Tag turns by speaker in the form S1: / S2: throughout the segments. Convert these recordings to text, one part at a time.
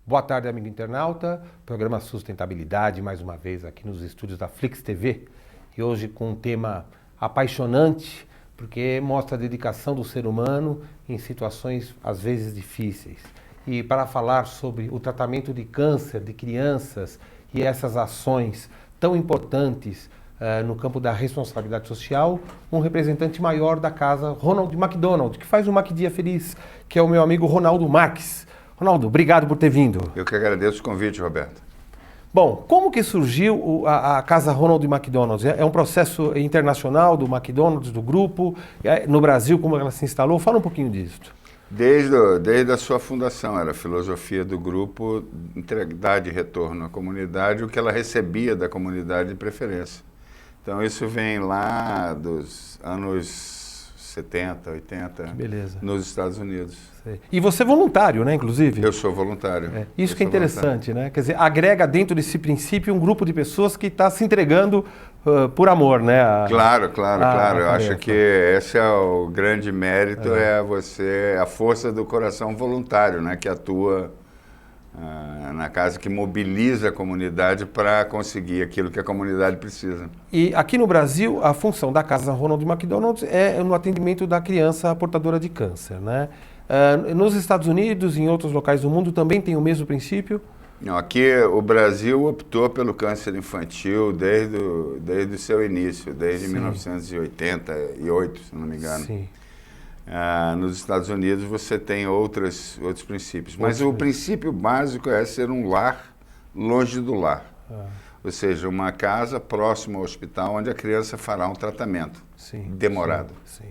S1: Boa tarde, amigo internauta. Programa Sustentabilidade, mais uma vez aqui nos estúdios da Flix TV. E hoje com um tema apaixonante, porque mostra a dedicação do ser humano em situações às vezes difíceis. E para falar sobre o tratamento de câncer de crianças e essas ações tão importantes no campo da responsabilidade social, um representante maior da casa, Ronald McDonald, que faz o MacDia Feliz, que é o meu amigo Ronaldo Marques. Ronaldo, obrigado por ter vindo.
S2: Eu que agradeço o convite, Roberto.
S1: Bom, como que surgiu a Casa Ronald McDonald? É um processo internacional do McDonald's, do grupo? No Brasil, como ela se instalou? Fala um pouquinho disso.
S2: Desde a sua fundação, era a filosofia do grupo dar de retorno à comunidade o que ela recebia da comunidade de preferência. Então isso vem lá dos anos 70, 80, nos Estados Unidos.
S1: Sei. E você é voluntário, né, inclusive?
S2: Eu sou voluntário.
S1: Isso que é interessante, né? Quer dizer, agrega dentro desse princípio um grupo de pessoas que está se entregando por amor, né?
S2: Claro. Eu acho que esse é o grande mérito, é a força do coração voluntário, né? Que atua na casa, que mobiliza a comunidade para conseguir aquilo que a comunidade precisa.
S1: E aqui no Brasil, a função da Casa Ronald McDonald é no atendimento da criança portadora de câncer, né? Nos Estados Unidos e em outros locais do mundo também tem o mesmo princípio?
S2: Não, aqui o Brasil optou pelo câncer infantil desde o seu início, desde 1988, se não me engano. Sim. Nos Estados Unidos você tem outros princípios, mas o princípio básico é ser um lar longe do lar, ou seja, uma casa próxima ao hospital onde a criança fará um tratamento demorado. Sim.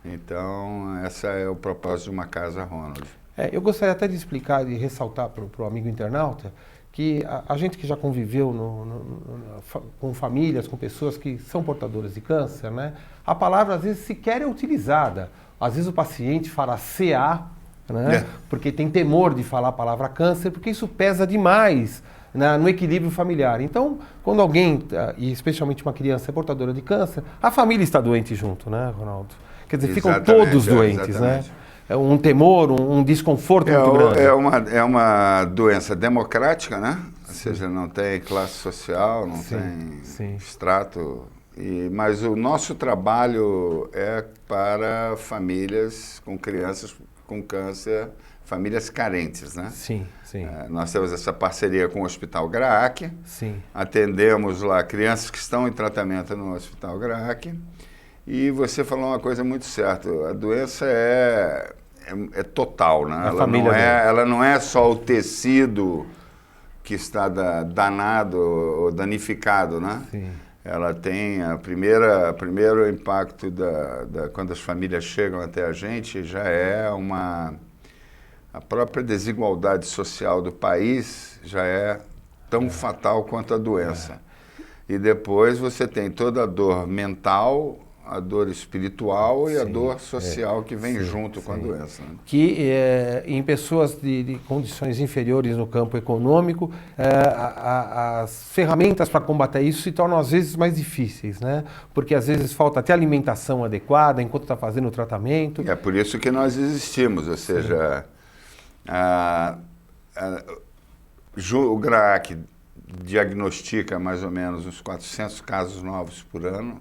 S2: Então, esse é o propósito de uma Casa Ronald.
S1: Eu gostaria até de explicar e ressaltar para o amigo internauta que a gente que já conviveu com famílias, com pessoas que são portadoras de câncer, né, a palavra às vezes sequer é utilizada. Às vezes o paciente fala CA, né, porque tem temor de falar a palavra câncer, porque isso pesa demais no equilíbrio familiar. Então, quando alguém, e especialmente uma criança, é portadora de câncer, a família está doente junto, né, Ronaldo? Quer dizer, ficam todos doentes, né? É um temor, um desconforto muito grande.
S2: É uma doença democrática, né? Ou seja, não tem classe social, não tem extrato. Mas o nosso trabalho é para famílias com crianças com câncer, famílias carentes, né?
S1: Sim.
S2: Nós temos essa parceria com o Hospital Graac. Atendemos lá crianças que estão em tratamento no Hospital Graac. E você falou uma coisa muito certa, a doença é total, né? Ela não é só o tecido que está danado ou danificado, né? Sim. Ela tem primeiro impacto quando as famílias chegam até a gente, já é a própria desigualdade social do país já é tão fatal quanto a doença. E depois você tem toda a dor mental, a dor espiritual e a dor social que vem junto com a doença. Né?
S1: Que em pessoas de condições inferiores no campo econômico, as ferramentas para combater isso se tornam às vezes mais difíceis, né? Porque às vezes falta até alimentação adequada enquanto está fazendo o tratamento.
S2: É por isso que nós existimos, ou seja, o GRAAC diagnostica mais ou menos uns 400 casos novos por ano,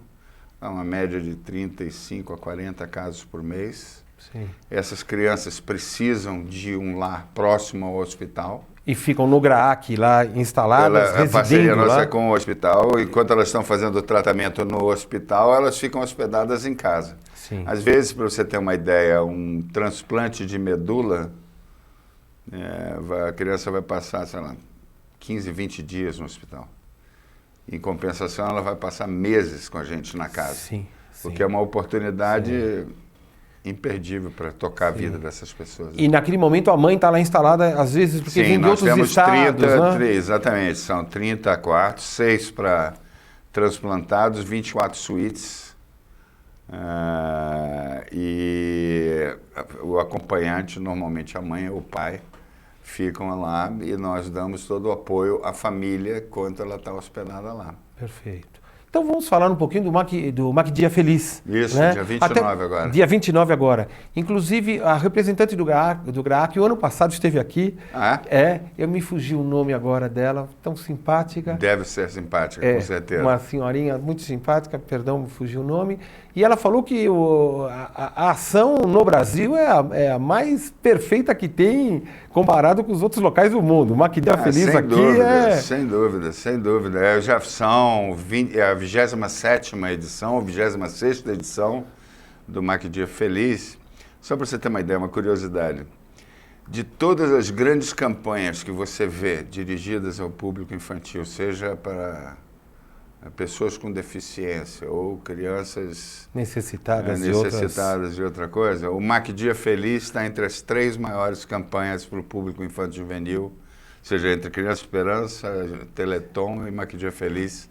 S2: uma média de 35 a 40 casos por mês.
S1: Sim.
S2: Essas crianças precisam de um lar próximo ao hospital.
S1: E ficam no GRAAC lá instaladas,
S2: a parceria nossa é com o hospital. Enquanto elas estão fazendo o tratamento no hospital, elas ficam hospedadas em casa.
S1: Sim.
S2: Às vezes, para você ter uma ideia, um transplante de medula, a criança vai passar, sei lá, 15, 20 dias no hospital. Em compensação, ela vai passar meses com a gente na casa. Porque é uma oportunidade imperdível para tocar a vida dessas pessoas.
S1: E naquele momento a mãe está lá instalada, às vezes, porque vem de outros estados, né?
S2: Exatamente, são 30 quartos, 6 para transplantados, 24 suítes. E o acompanhante, normalmente a mãe ou o pai, ficam lá e nós damos todo o apoio à família enquanto ela está hospedada lá.
S1: Perfeito. Então vamos falar um pouquinho do Mac Dia Feliz.
S2: Isso,
S1: né?
S2: dia 29 agora.
S1: Dia 29 agora. Inclusive, a representante do GRAAC, o ano passado esteve aqui.
S2: Ah,
S1: eu me fugi o nome agora dela, tão simpática.
S2: deve ser simpática, com certeza.
S1: Uma senhorinha muito simpática, perdão, me fugiu o nome. E ela falou que a ação no Brasil é a mais perfeita que tem comparado com os outros locais do mundo. O Mac Dia Feliz
S2: sem
S1: aqui
S2: dúvida, sem dúvida, sem dúvida. Já são a 27ª edição, a 26ª edição do Mac Dia Feliz. Só para você ter uma ideia, uma curiosidade. De todas as grandes campanhas que você vê dirigidas ao público infantil, seja para pessoas com deficiência ou crianças
S1: necessitadas
S2: de outra coisa, o Mac Dia Feliz está entre as 3 maiores campanhas para o público infantil juvenil, seja entre Criança Esperança, Teleton e Mac Dia Feliz,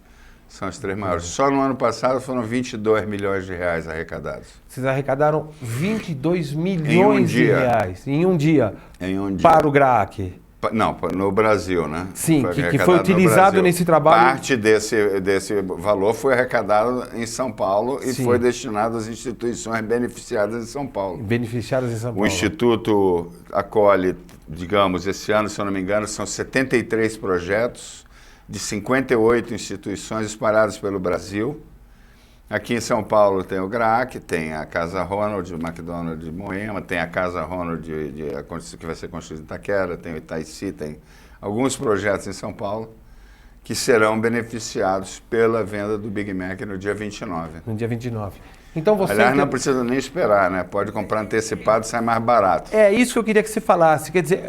S2: são as 3 maiores. Só no ano passado foram 22 milhões de reais arrecadados.
S1: Vocês arrecadaram 22 milhões de reais em um dia para o GRAAC.
S2: Não, no Brasil, né?
S1: Sim, que foi utilizado nesse trabalho.
S2: Parte desse valor foi arrecadado em São Paulo e foi destinado às instituições beneficiadas em São Paulo.
S1: Beneficiadas em São Paulo.
S2: O Instituto acolhe, digamos, esse ano, se eu não me engano, são 73 projetos de 58 instituições espalhadas pelo Brasil. Aqui em São Paulo tem o GRAAC, tem a Casa Ronald, o McDonald's de Moema, tem a Casa Ronald que vai ser construída em Itaquera, tem o Itaici, tem alguns projetos em São Paulo que serão beneficiados pela venda do Big Mac no dia 29.
S1: No dia 29. Então você...
S2: Aliás, não precisa nem esperar, né? Pode comprar antecipado e sai mais barato.
S1: É isso que eu queria que você falasse. Quer dizer,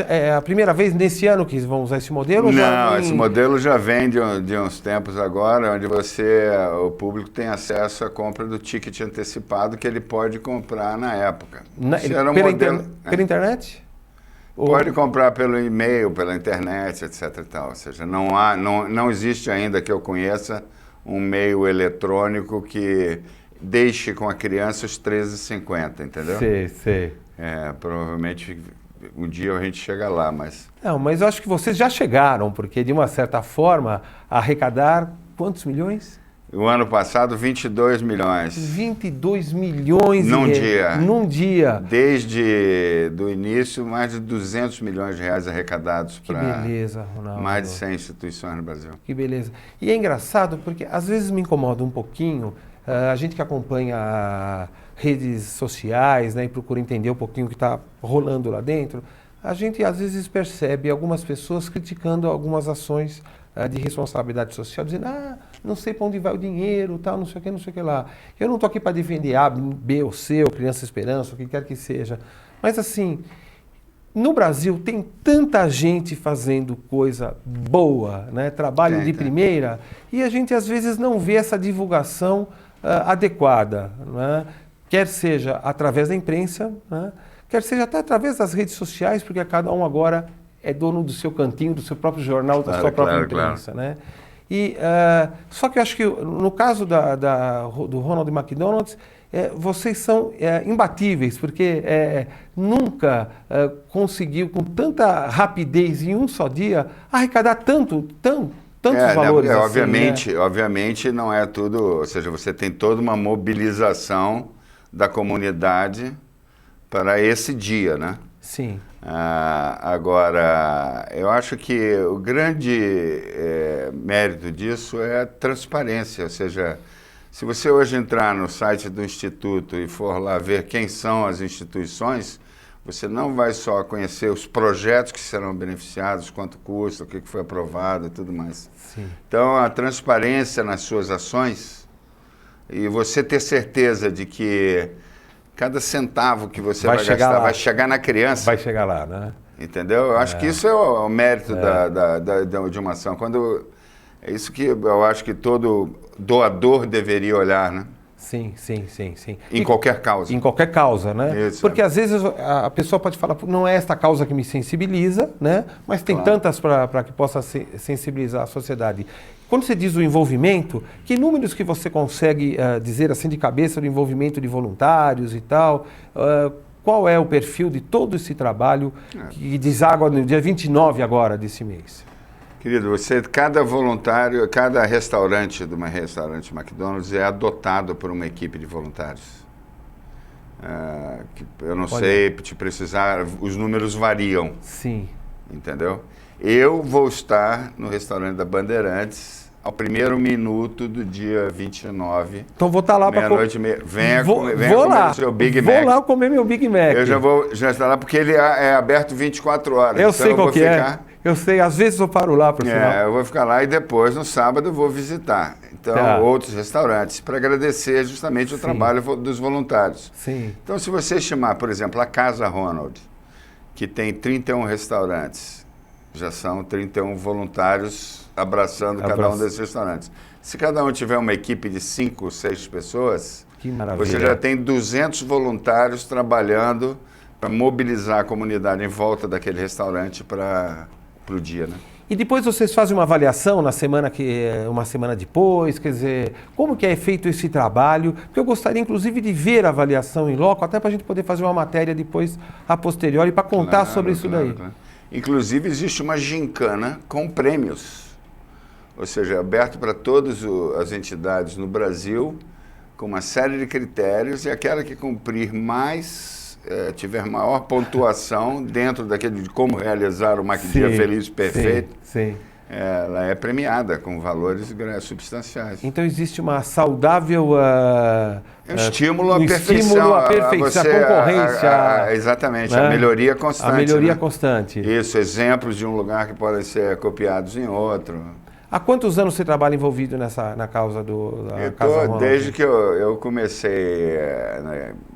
S1: é a primeira vez nesse ano que vão usar esse modelo?
S2: Não, esse modelo já vem de uns tempos agora, onde o público tem acesso à compra do ticket antecipado que ele pode comprar na época.
S1: Pela internet?
S2: Pode comprar pelo e-mail, pela internet, etc. e tal. Ou seja, não existe ainda que eu conheça um meio eletrônico que deixe com a criança os 13,50, entendeu?
S1: Sei.
S2: Provavelmente um dia a gente chega lá, mas...
S1: Não, mas eu acho que vocês já chegaram, porque de uma certa forma arrecadar quantos milhões?
S2: O ano passado, 22 milhões.
S1: 22 milhões
S2: num
S1: dia.
S2: Desde do início, mais de 200 milhões de reais arrecadados para mais de 100 instituições no Brasil.
S1: Que beleza. E é engraçado porque às vezes me incomoda um pouquinho, a gente que acompanha redes sociais, né, e procura entender um pouquinho o que está rolando lá dentro, a gente às vezes percebe algumas pessoas criticando algumas ações de responsabilidade social, dizendo, não sei para onde vai o dinheiro, tal, não sei o que lá. Eu não estou aqui para defender A, B ou C, ou Criança Esperança, o que quer que seja. Mas assim, no Brasil tem tanta gente fazendo coisa boa, né? Trabalho de primeira, e a gente às vezes não vê essa divulgação adequada, né? Quer seja através da imprensa, né? Quer seja até através das redes sociais, porque cada um agora é dono do seu cantinho, do seu próprio jornal, da sua própria imprensa, né? E, só que eu acho que no caso do Ronald McDonald's, vocês são imbatíveis, porque nunca conseguiu com tanta rapidez em um só dia arrecadar tantos valores.
S2: Assim, obviamente não é tudo, ou seja, você tem toda uma mobilização da comunidade para esse dia, né?
S1: Sim.
S2: Agora, eu acho que o grande mérito disso é a transparência, ou seja, se você hoje entrar no site do Instituto e for lá ver quem são as instituições, você não vai só conhecer os projetos que serão beneficiados, quanto custa, o que foi aprovado e tudo mais.
S1: Sim.
S2: Então, a transparência nas suas ações e você ter certeza de que cada centavo que você vai gastar vai chegar na criança.
S1: Vai chegar lá, né?
S2: Entendeu? Eu acho que isso é o mérito de uma ação. É isso que eu acho que todo doador deveria olhar, né?
S1: Sim.
S2: Em qualquer causa.
S1: Em qualquer causa, né?
S2: Isso,
S1: porque às vezes a pessoa pode falar, não é esta causa que me sensibiliza, né? Mas tem tantas para que possa sensibilizar a sociedade. Quando você diz o envolvimento, que números que você consegue dizer assim de cabeça do envolvimento de voluntários e tal? Qual é o perfil de todo esse trabalho que deságua no dia 29 agora desse mês?
S2: Querido, cada voluntário, cada restaurante de uma restaurante McDonald's é adotado por uma equipe de voluntários. Eu não sei te precisar, os números variam.
S1: Sim.
S2: Entendeu? Eu vou estar no restaurante da Bandeirantes ao primeiro minuto do dia 29.
S1: Então vou estar lá para
S2: meia-noite e meia. Venha comer o seu Big Mac.
S1: Vou lá comer meu Big Mac.
S2: Eu já estar lá porque ele é aberto 24 horas.
S1: Eu
S2: então
S1: sei qual que é. Eu sei, às vezes eu paro lá para o final.
S2: Eu vou ficar lá e depois, no sábado, eu vou visitar. Então, outros restaurantes, para agradecer justamente o trabalho dos voluntários.
S1: Sim.
S2: Então, se você chamar, por exemplo, a Casa Ronald, que tem 31 restaurantes, já são 31 voluntários abraçando cada um desses restaurantes. Se cada um tiver uma equipe de 5, 6 pessoas,
S1: que maravilha.
S2: Você já tem 200 voluntários trabalhando para mobilizar a comunidade em volta daquele restaurante para o dia, né?
S1: E depois vocês fazem uma avaliação uma semana depois, quer dizer, como que é feito esse trabalho? Porque eu gostaria, inclusive, de ver a avaliação em loco, até para a gente poder fazer uma matéria depois, a posteriori, para contar sobre isso daí. Claro.
S2: Inclusive, existe uma gincana com prêmios, ou seja, aberto para todas as entidades no Brasil, com uma série de critérios, e aquela que cumprir mais... tiver maior pontuação dentro daquele de como realizar uma dia feliz perfeito, ela é premiada com valores substanciais.
S1: Então existe uma saudável...
S2: estímulo à perfeição,
S1: à concorrência.
S2: Exatamente, né? A melhoria constante.
S1: A melhoria constante.
S2: Isso, exemplos de um lugar que podem ser copiados em outro.
S1: Há quantos anos você trabalha envolvido na causa da Casa Ronald?
S2: Desde que eu comecei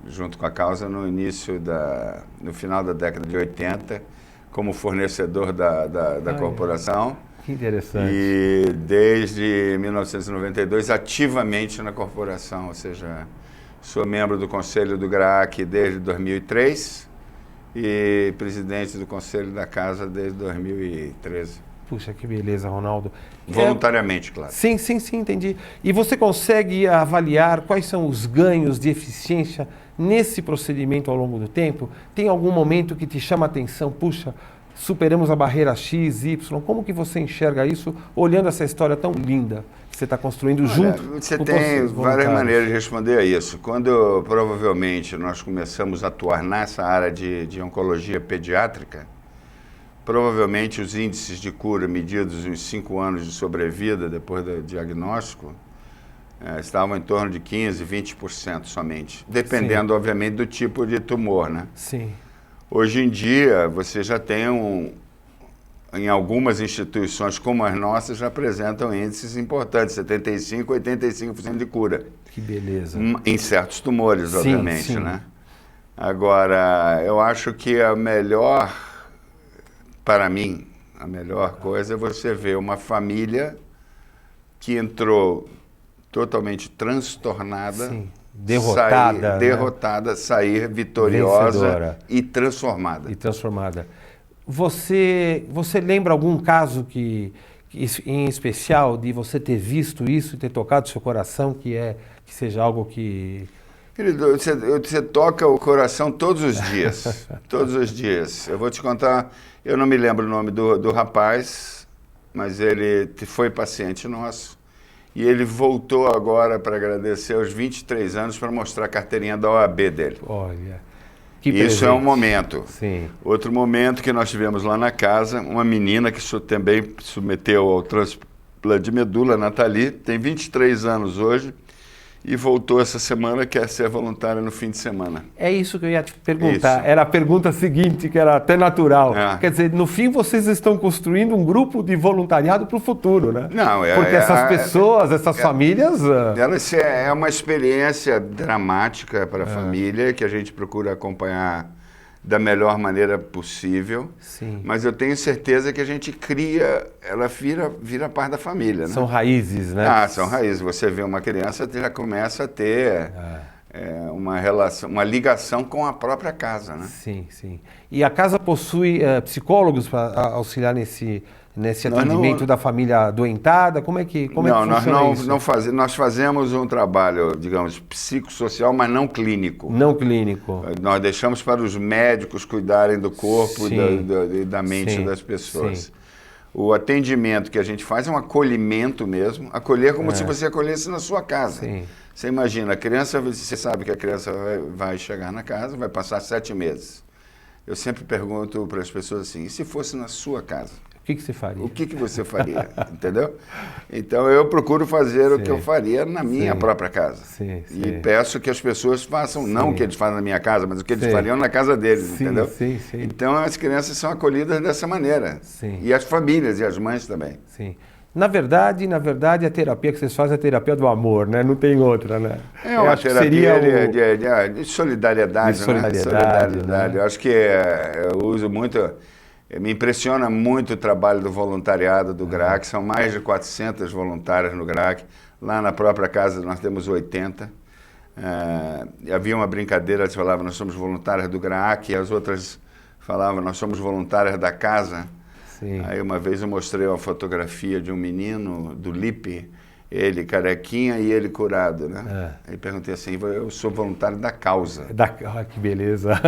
S2: junto com a causa no final da década de 80, como fornecedor da corporação.
S1: Que interessante.
S2: E desde 1992, ativamente na corporação, ou seja, sou membro do Conselho do GRAAC desde 2003 e presidente do Conselho da Casa desde 2013.
S1: Puxa, que beleza, Ronaldo.
S2: Voluntariamente, claro.
S1: Sim, entendi. E você consegue avaliar quais são os ganhos de eficiência nesse procedimento ao longo do tempo? Tem algum momento que te chama a atenção? Puxa, superamos a barreira X, Y. Como que você enxerga isso, olhando essa história tão linda que você está construindo junto com
S2: Você tem várias maneiras de responder a isso. Quando, provavelmente, nós começamos a atuar nessa área de oncologia pediátrica, provavelmente os índices de cura medidos nos 5 anos de sobrevida depois do diagnóstico estavam em torno de 15%, 20% somente, dependendo, obviamente, do tipo de tumor, né?
S1: Sim.
S2: Hoje em dia, você já tem em algumas instituições como as nossas, já apresentam índices importantes, 75%, 85% de cura.
S1: Que beleza.
S2: Em certos tumores, obviamente, né? Agora, eu acho que para mim, a melhor coisa é você ver uma família que entrou totalmente transtornada, derrotada, sair vitoriosa, vencedora e transformada.
S1: Você lembra algum caso em especial de você ter visto isso e ter tocado seu coração, que seja algo que...
S2: Querido, você toca o coração todos os dias, todos os dias. Eu vou te contar, eu não me lembro o nome do rapaz, mas ele foi paciente nosso e ele voltou agora para agradecer aos 23 anos para mostrar a carteirinha da OAB dele.
S1: Olha,
S2: que presente. Isso é um momento.
S1: Sim.
S2: Outro momento que nós tivemos lá na casa, uma menina que também submeteu ao transplante de medula, Nathalie, tem 23 anos hoje, e voltou essa semana, quer ser voluntária no fim de semana.
S1: É isso que eu ia te perguntar. Isso. Era a pergunta seguinte, que era até natural. Quer dizer, no fim vocês estão construindo um grupo de voluntariado para o futuro, né?
S2: Não,
S1: porque essas pessoas, essas famílias...
S2: É uma experiência dramática para a família, que a gente procura acompanhar da melhor maneira possível.
S1: Sim.
S2: Mas eu tenho certeza que a gente ela vira parte da família, né?
S1: São raízes, né?
S2: São raízes. Você vê uma criança, já começa a ter uma relação, uma ligação com a própria casa, né?
S1: Sim. E a casa possui psicólogos para auxiliar nesse atendimento da família adoentada? Como é que funciona isso?
S2: Nós fazemos um trabalho, digamos, psicossocial, mas não clínico.
S1: Não clínico.
S2: Nós deixamos para os médicos cuidarem do corpo e da mente das pessoas. O atendimento que a gente faz é um acolhimento mesmo, acolher como se você acolhesse na sua casa.
S1: Sim.
S2: Você imagina, a criança, você sabe que a criança vai chegar na casa, vai passar 7 meses. Eu sempre pergunto para as pessoas assim, e se fosse na sua casa?
S1: O que você faria?
S2: O que você faria, entendeu? Então eu procuro fazer o que eu faria na minha própria casa. E peço que as pessoas façam, não o que eles fazem na minha casa, mas o que eles fariam na casa deles, entendeu? Então as crianças são acolhidas dessa maneira. E as famílias e as mães também.
S1: Na verdade, a terapia que vocês fazem é a terapia do amor, né? Não tem outra, né?
S2: É uma terapia de solidariedade,
S1: de solidariedade,
S2: né? Eu acho que eu uso muito... Me impressiona muito o trabalho do voluntariado do GRAAC, são mais de 400 voluntários no GRAAC. Lá na própria casa nós temos 80. Havia uma brincadeira, eles falavam, nós somos voluntários do GRAAC, e as outras falavam, nós somos voluntários da casa. Aí uma vez eu mostrei uma fotografia de um menino do Lipe, ele carequinha e ele curado, né? Aí perguntei assim, eu sou voluntário da causa.
S1: Que beleza.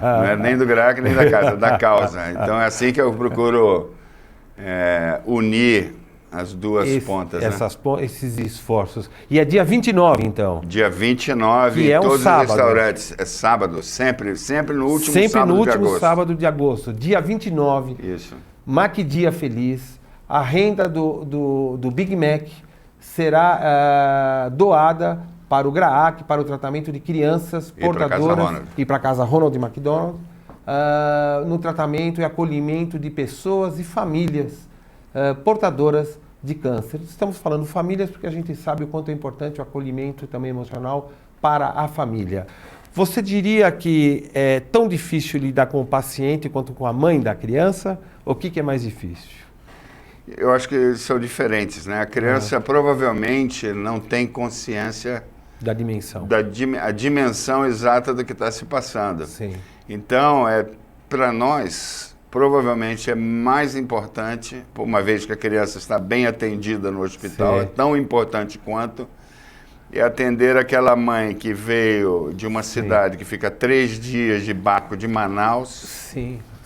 S2: Não é nem do GRAAC nem da casa, da causa. Então é assim que eu procuro unir as duas pontas.
S1: Esses esforços. E é dia 29, então?
S2: Dia 29,
S1: que é
S2: em todos
S1: sábado.
S2: Os restaurantes. É sábado, sempre no último sábado de agosto.
S1: Sempre no último sábado de agosto. Dia 29.
S2: Isso.
S1: Mac-Dia Feliz. A renda do Big Mac será doada para o GRAAC, para o tratamento de crianças portadoras e para a Casa Ronald McDonald, no tratamento e acolhimento de pessoas e famílias portadoras de câncer. Estamos falando famílias porque a gente sabe o quanto é importante o acolhimento também emocional para a família. Você diria que é tão difícil lidar com o paciente quanto com a mãe da criança? O que é mais difícil?
S2: Eu acho que são diferentes, né? A criança provavelmente não tem consciência
S1: da dimensão.
S2: A dimensão exata do que está se passando. Então, para nós, provavelmente é mais importante, uma vez que a criança está bem atendida no hospital, é tão importante quanto, é atender aquela mãe que veio de uma cidade que fica 3 dias de barco de Manaus.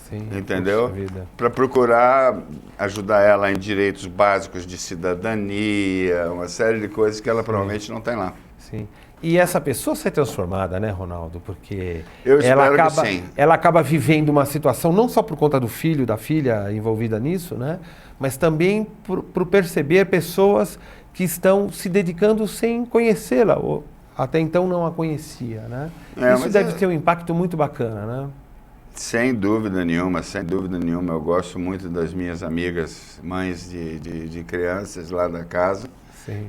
S2: Entendeu? Para procurar ajudar ela em direitos básicos de cidadania, uma série de coisas que ela provavelmente não tem lá.
S1: E essa pessoa ser transformada, né, Ronaldo? Porque
S2: ela
S1: acaba vivendo uma situação não só por conta do filho, da filha envolvida nisso, né? Mas também por perceber pessoas que estão se dedicando sem conhecê-la, ou até então não a conhecia, né? Isso deve ter um impacto muito bacana, né?
S2: Sem dúvida nenhuma, sem dúvida nenhuma. Eu gosto muito das minhas amigas, mães de crianças lá da casa,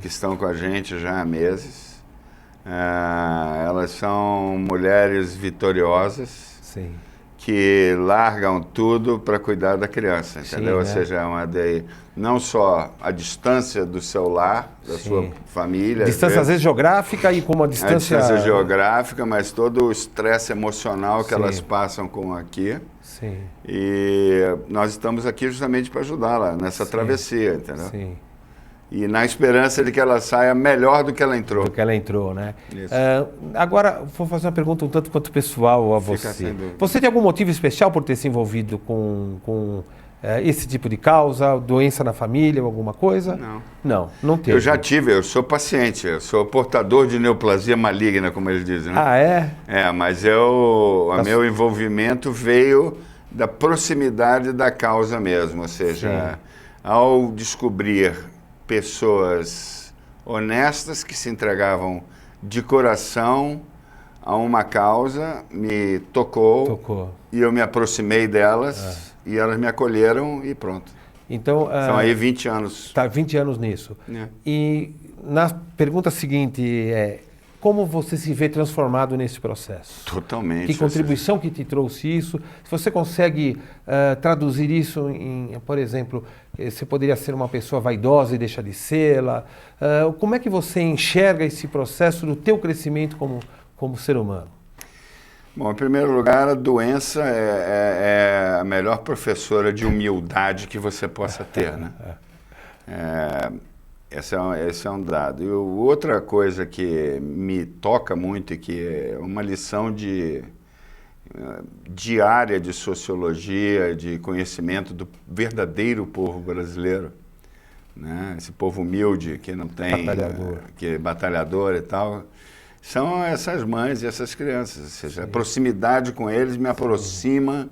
S2: que estão com a gente já há meses. Elas são mulheres vitoriosas, que largam tudo para cuidar da criança, entendeu? Ou seja, não só a distância do seu lar, da sua família.
S1: Distância às vezes geográfica e como a distância
S2: geográfica, mas todo o estresse emocional que elas passam com aqui. E nós estamos aqui justamente para ajudá-la nessa travessia, entendeu? E na esperança de que ela saia melhor do que ela entrou.
S1: Do que ela entrou, né? Agora, vou fazer uma pergunta um tanto quanto pessoal a você. Você tem algum motivo especial por ter se envolvido com esse tipo de causa, doença na família, alguma coisa? Não teve.
S2: Eu já tive, eu sou paciente, eu sou portador de neoplasia maligna, como eles dizem, né? Mas meu envolvimento veio da proximidade da causa mesmo, ou seja, ao descobrir pessoas honestas que se entregavam de coração a uma causa, me tocou. E eu me aproximei delas e elas me acolheram e pronto.
S1: Então,
S2: são aí 20 anos.
S1: Está 20 anos nisso. E na pergunta seguinte como você se vê transformado nesse processo?
S2: Totalmente.
S1: Que contribuição que te trouxe isso? Se você consegue traduzir isso em, por exemplo, você poderia ser uma pessoa vaidosa e deixar de sê-la. Como é que você enxerga esse processo do teu crescimento como ser humano?
S2: Bom, em primeiro lugar, a doença é a melhor professora de humildade que você possa ter, né? Esse é um dado. E outra coisa que me toca muito e que é uma lição de diária de sociologia, de conhecimento do verdadeiro povo brasileiro, né? Esse povo humilde que não tem, que é batalhador e tal, são essas mães e essas crianças. Ou seja, a proximidade com eles me aproxima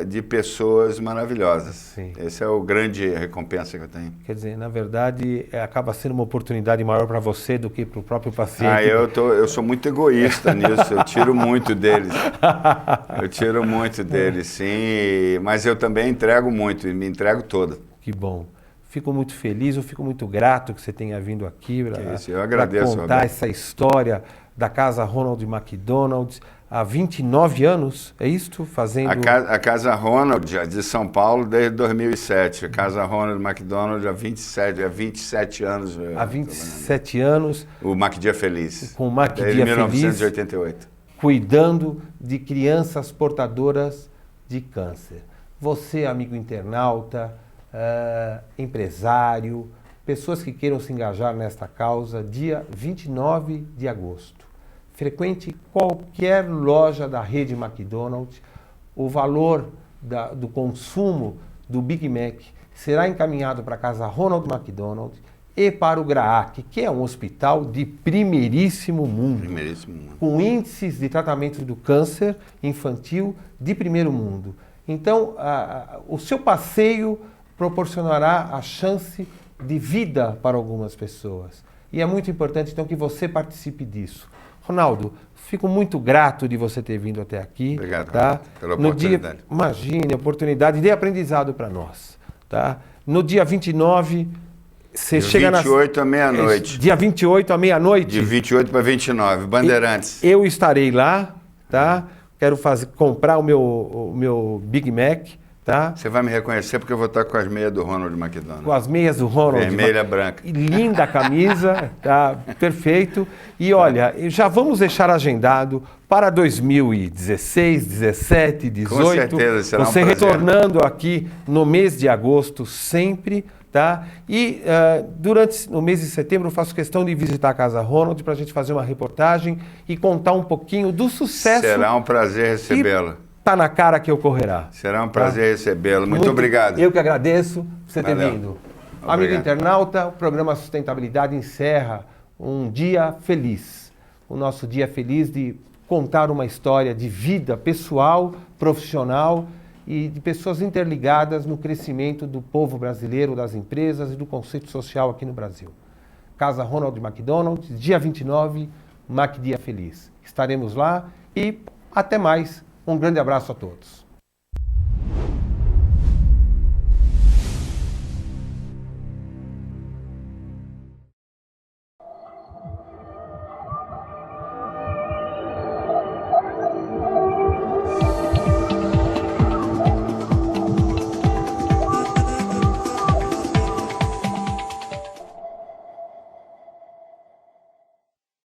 S2: de pessoas maravilhosas. Sim. Essa é a grande recompensa que eu tenho.
S1: Quer dizer, na verdade, acaba sendo uma oportunidade maior para você do que para o próprio paciente.
S2: Eu sou muito egoísta nisso, eu tiro muito deles. Eu tiro muito deles, sim, mas eu também entrego muito, e me entrego toda.
S1: Que bom. Fico muito feliz, eu fico muito grato que você tenha vindo aqui
S2: para
S1: contar
S2: Roberto.
S1: Essa história da Casa Ronald McDonald. Há 29 anos, é isto? Fazendo...
S2: A Casa Ronald, de São Paulo, desde 2007. A Casa Ronald McDonald há 27 anos.
S1: Há 27 anos.
S2: O MacDia Feliz.
S1: Com o MacDia Feliz.
S2: Desde 1988.
S1: Cuidando de crianças portadoras de câncer. Você, amigo internauta, empresário, pessoas que queiram se engajar nesta causa, dia 29 de agosto. Frequente qualquer loja da rede McDonald's, o valor do consumo do Big Mac será encaminhado para a Casa Ronald McDonald e para o GRAAC, que é um hospital de primeiríssimo mundo, com índices de tratamento do câncer infantil de primeiro mundo. Então, o seu passeio proporcionará a chance de vida para algumas pessoas. E é muito importante, então, que você participe disso. Ronaldo, fico muito grato de você ter vindo até aqui.
S2: Obrigado,
S1: tá?
S2: pela oportunidade.
S1: Imagine, oportunidade de aprendizado para nós. Tá? No dia 29, você chega na...
S2: 28 à meia-noite.
S1: Dia 28 à meia-noite?
S2: De 28 para 29, Bandeirantes.
S1: Eu estarei lá, tá? Quero comprar o meu Big Mac. Tá?
S2: Você vai me reconhecer porque eu vou estar com as meias do Ronald McDonald.
S1: Com as meias do Ronald.
S2: Vermelha, branca.
S1: Linda camisa, tá? Perfeito. E olha, já vamos deixar agendado para 2016, 17, 18.
S2: Com certeza, será
S1: você
S2: um prazer.
S1: Retornando aqui no mês de agosto sempre, tá? E no mês de setembro eu faço questão de visitar a Casa Ronald para a gente fazer uma reportagem e contar um pouquinho do sucesso.
S2: Será um prazer recebê-la.
S1: Está na cara que ocorrerá.
S2: Será um prazer recebê-lo. Muito obrigado.
S1: Eu que agradeço por você ter vindo.
S2: Obrigado.
S1: Amigo internauta, o programa Sustentabilidade encerra um dia feliz. O nosso dia feliz de contar uma história de vida pessoal, profissional e de pessoas interligadas no crescimento do povo brasileiro, das empresas e do conceito social aqui no Brasil. Casa Ronald McDonald, dia 29, MacDia Feliz. Estaremos lá e até mais. Um grande abraço a todos.